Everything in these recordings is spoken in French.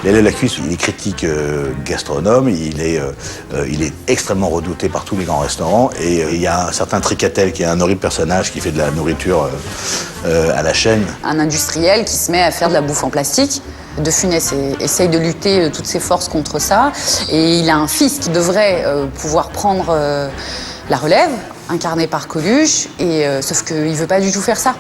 Léla Lacuisse, il est critique gastronome, il est extrêmement redouté par tous les grands restaurants. Et il y a un certain Tricatel qui est un horrible personnage qui fait de la nourriture à la chaîne. Un industriel qui se met à faire de la bouffe en plastique. De Funès essaye de lutter toutes ses forces contre ça. Et il a un fils qui devrait pouvoir prendre la relève, incarné par Coluche, sauf qu'il ne veut pas du tout faire ça.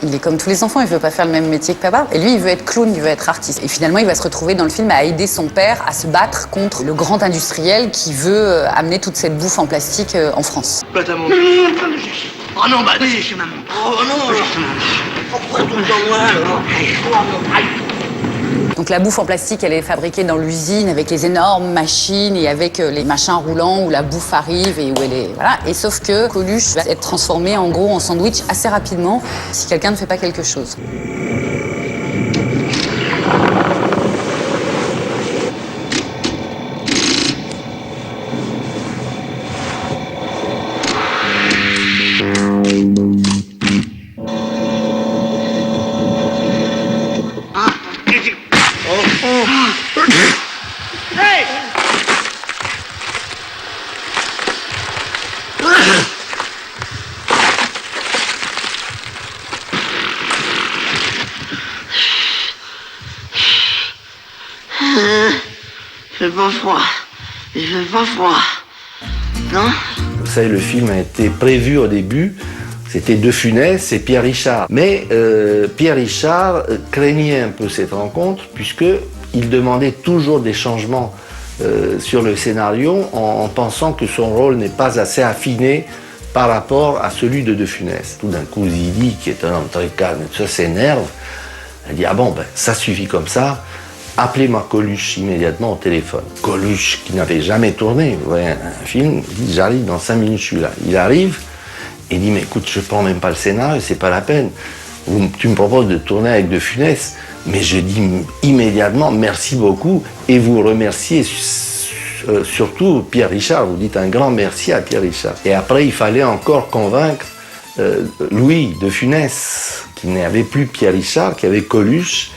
Il est comme tous les enfants, il ne veut pas faire le même métier que papa. Et lui, il veut être clown, il veut être artiste. Et finalement, il va se retrouver dans le film à aider son père à se battre contre le grand industriel qui veut amener toute cette bouffe en plastique en France. Quoi t'as mangé? Oh non, bah allez chez maman. Oh non, pourquoi tout le temps moi alors? Donc la bouffe en plastique, elle est fabriquée dans l'usine avec les énormes machines et avec les machins roulants où la bouffe arrive et où elle est... Voilà. Et sauf que Coluche va être transformé en gros en sandwich assez rapidement si quelqu'un ne fait pas quelque chose. Il fait pas froid. Non? Vous savez, le film a été prévu au début, c'était De Funès et Pierre Richard. Mais Pierre Richard craignait un peu cette rencontre puisqu'il demandait toujours des changements sur le scénario en pensant que son rôle n'est pas assez affiné par rapport à celui de Funès. Tout d'un coup, Zidi, qui est un homme très calme, ça s'énerve. Elle dit « Ah bon, ben, ça suffit comme ça. Appelez-moi Coluche immédiatement au téléphone. » Coluche, qui n'avait jamais tourné, vous voyez, un film, il dit « J'arrive, dans 5 minutes, je suis là. » Il arrive et il dit « Mais écoute, je prends même pas le scénario, c'est pas la peine. Tu me proposes de tourner avec De Funès. » Mais je dis immédiatement « Merci beaucoup » et vous remerciez surtout Pierre Richard. Vous dites un grand merci à Pierre Richard. Et après, il fallait encore convaincre Louis De Funès, qui n'avait plus Pierre Richard, qui avait Coluche,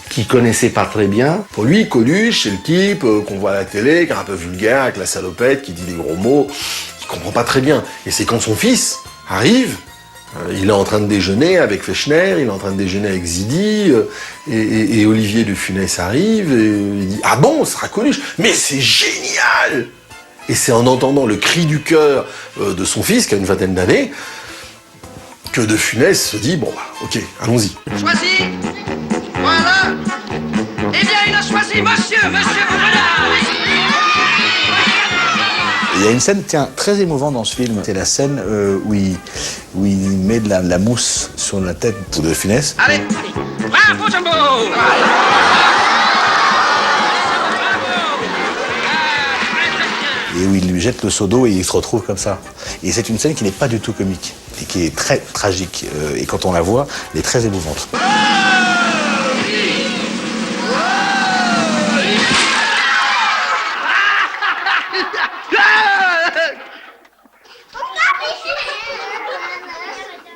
qui connaissait pas très bien. Pour lui, Coluche, c'est le type qu'on voit à la télé, qui est un peu vulgaire, avec la salopette, qui dit des gros mots, qui comprend pas très bien. Et c'est quand son fils arrive, il est en train de déjeuner avec Fechner, il est en train de déjeuner avec Zidi, et Olivier De Funès arrive, et il dit « Ah bon, ce sera Coluche, mais c'est génial !» Et c'est en entendant le cri du cœur de son fils, qui a une vingtaine d'années, que De Funès se dit « Bon, bah, ok, allons-y. » Choisi. Voilà. Eh bien, il a choisi monsieur, voilà. Il y a une scène, très émouvante dans ce film. C'est la scène où il met de la mousse sur la tête de Funès. Allez. Bravo, Jumbo. Et où il lui jette le seau d'eau et il se retrouve comme ça. Et c'est une scène qui n'est pas du tout comique et qui est très tragique. Et quand on la voit, elle est très émouvante.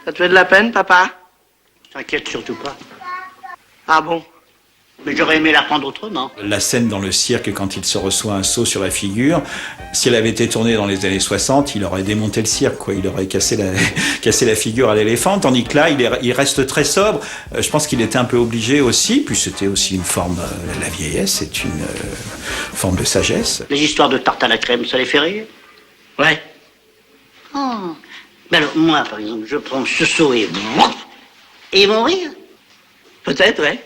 Ça te fait de la peine, papa? T'inquiète surtout pas. Ah bon? Mais j'aurais aimé la prendre autrement. La scène dans le cirque, quand il se reçoit un seau sur la figure, si elle avait été tournée dans les années 60, il aurait démonté le cirque, quoi. Il aurait cassé la figure à l'éléphant, tandis que là, il reste très sobre. Je pense qu'il était un peu obligé aussi, puis c'était aussi une forme, la vieillesse, c'est une forme de sagesse. Les histoires de tarte à la crème, ça les fait rire? Ouais. Oh. Mais alors, moi, par exemple, je prends ce seau et ils vont rire? Peut-être, ouais.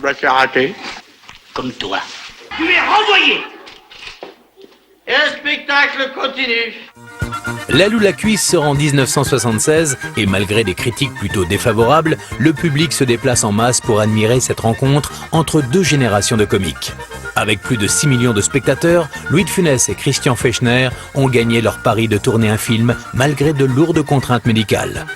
Bah, c'est raté. Comme toi. Tu es renvoyé. Et le spectacle continue. Lalou la Cuisse sort en 1976 et malgré des critiques plutôt défavorables, le public se déplace en masse pour admirer cette rencontre entre deux générations de comiques. Avec plus de 6 millions de spectateurs, Louis de Funès et Christian Fechner ont gagné leur pari de tourner un film malgré de lourdes contraintes médicales.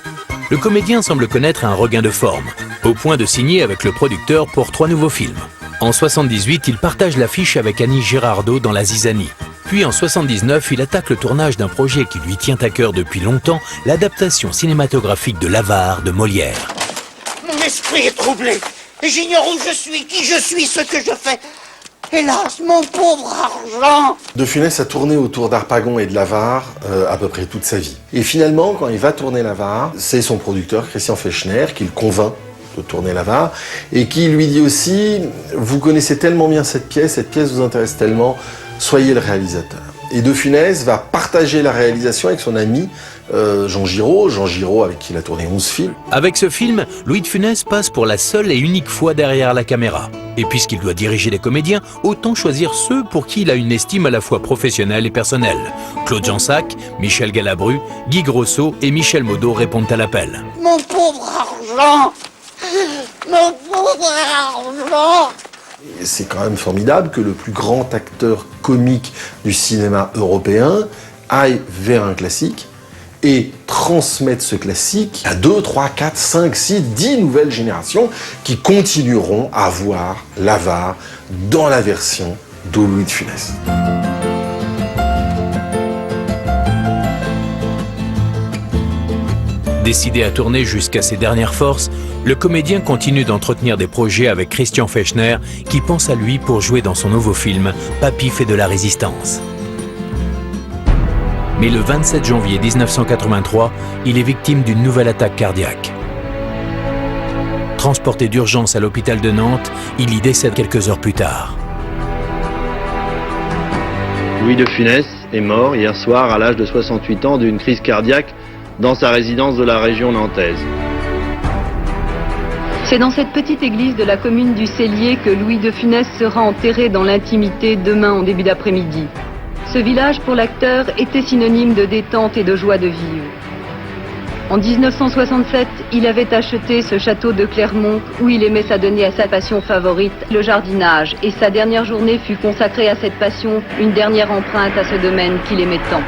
Le comédien semble connaître un regain de forme, au point de signer avec le producteur pour 3 nouveaux films. En 78, il partage l'affiche avec Annie Girardot dans La Zizanie. Puis en 79, il attaque le tournage d'un projet qui lui tient à cœur depuis longtemps, l'adaptation cinématographique de l'Avare de Molière. Mon esprit est troublé. J'ignore où je suis, qui je suis, ce que je fais. Hélas, mon pauvre argent! De Funès a tourné autour d'Harpagon et de l'Avare à peu près toute sa vie. Et finalement, quand il va tourner l'Avare, c'est son producteur, Christian Fechner, qui le convainc de tourner l'Avare, et qui lui dit aussi, vous connaissez tellement bien cette pièce vous intéresse tellement, soyez le réalisateur. Et De Funès va partager la réalisation avec son ami Jean Giraud avec qui il a tourné 11 films. Avec ce film, Louis de Funès passe pour la seule et unique fois derrière la caméra. Et puisqu'il doit diriger des comédiens, autant choisir ceux pour qui il a une estime à la fois professionnelle et personnelle. Claude Jansac, Michel Galabru, Guy Grosso et Michel Modo répondent à l'appel. Mon pauvre argent! Mon pauvre argent! C'est quand même formidable que le plus grand acteur comique du cinéma européen aille vers un classique et transmette ce classique à 2, 3, 4, 5, 6, 10 nouvelles générations qui continueront à voir l'Avare dans la version de Louis de Funès. Décidé à tourner jusqu'à ses dernières forces, le comédien continue d'entretenir des projets avec Christian Fechner qui pense à lui pour jouer dans son nouveau film « Papy fait de la résistance ». Mais le 27 janvier 1983, il est victime d'une nouvelle attaque cardiaque. Transporté d'urgence à l'hôpital de Nantes, il y décède quelques heures plus tard. Louis de Funès est mort hier soir à l'âge de 68 ans d'une crise cardiaque dans sa résidence de la région nantaise. C'est dans cette petite église de la commune du Cellier que Louis de Funès sera enterré dans l'intimité demain en début d'après-midi. Ce village pour l'acteur était synonyme de détente et de joie de vivre. En 1967, il avait acheté ce château de Clermont où il aimait s'adonner à sa passion favorite, le jardinage, et sa dernière journée fut consacrée à cette passion, une dernière empreinte à ce domaine qu'il aimait tant.